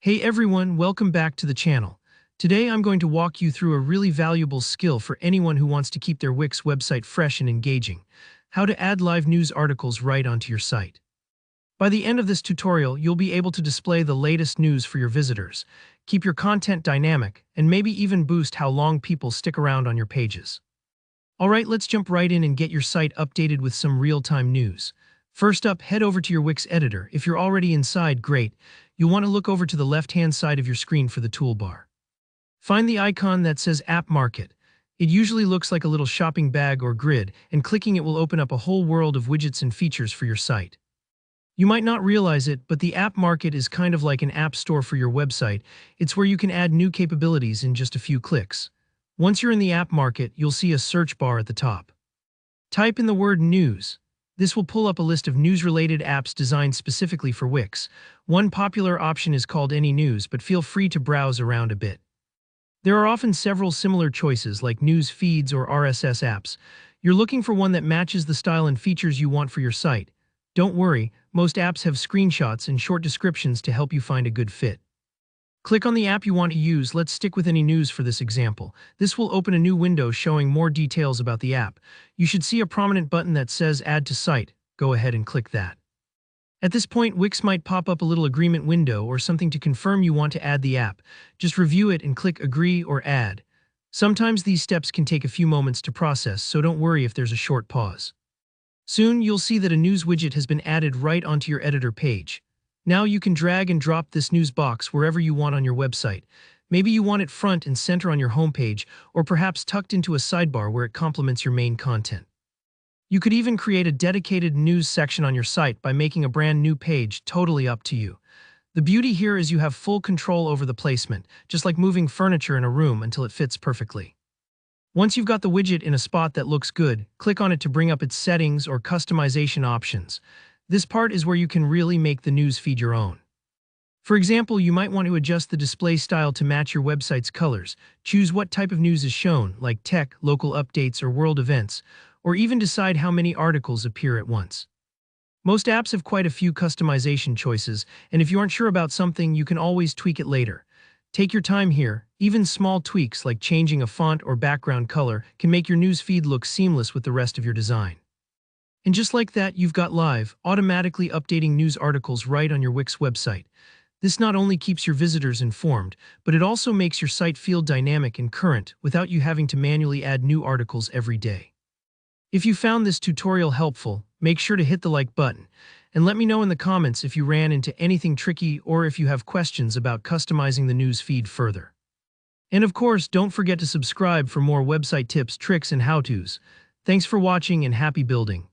Hey everyone, welcome back to the channel. Today I'm going to walk you through a really valuable skill for anyone who wants to keep their Wix website fresh and engaging: how to add live news articles right onto your site. By the end of this tutorial, you'll be able to display the latest news for your visitors, keep your content dynamic, and maybe even boost how long people stick around on your pages. Alright, let's jump right in and get your site updated with some real-time news. First up, head over to your Wix editor. If you're already inside, great. You'll want to look over to the left-hand side of your screen for the toolbar. Find the icon that says App Market. It usually looks like a little shopping bag or grid, and clicking it will open up a whole world of widgets and features for your site. You might not realize it, but the App Market is kind of like an app store for your website. It's where you can add new capabilities in just a few clicks. Once you're in the App Market, you'll see a search bar at the top. Type in the word News. This will pull up a list of news-related apps designed specifically for Wix. One popular option is called Any News, but feel free to browse around a bit. There are often several similar choices like news feeds or RSS apps. You're looking for one that matches the style and features you want for your site. Don't worry, most apps have screenshots and short descriptions to help you find a good fit. Click on the app you want to use. Let's stick with Any News for this example. This will open a new window showing more details about the app. You should see a prominent button that says Add to Site. Go ahead and click that. At this point, Wix might pop up a little agreement window or something to confirm you want to add the app. Just review it and click Agree or Add. Sometimes these steps can take a few moments to process, so don't worry if there's a short pause. Soon, you'll see that a news widget has been added right onto your editor page. Now you can drag and drop this news box wherever you want on your website. Maybe you want it front and center on your homepage, or perhaps tucked into a sidebar where it complements your main content. You could even create a dedicated news section on your site by making a brand new page, totally up to you. The beauty here is you have full control over the placement, just like moving furniture in a room until it fits perfectly. Once you've got the widget in a spot that looks good, click on it to bring up its settings or customization options. This part is where you can really make the news feed your own. For example, you might want to adjust the display style to match your website's colors, choose what type of news is shown, like tech, local updates, or world events, or even decide how many articles appear at once. Most apps have quite a few customization choices, and if you aren't sure about something, you can always tweak it later. Take your time here. Even small tweaks like changing a font or background color can make your news feed look seamless with the rest of your design. And just like that, you've got live, automatically updating news articles right on your Wix website. This not only keeps your visitors informed, but it also makes your site feel dynamic and current without you having to manually add new articles every day. If you found this tutorial helpful, make sure to hit the like button, and let me know in the comments if you ran into anything tricky or if you have questions about customizing the news feed further. And of course, don't forget to subscribe for more website tips, tricks, and how-tos. Thanks for watching and happy building.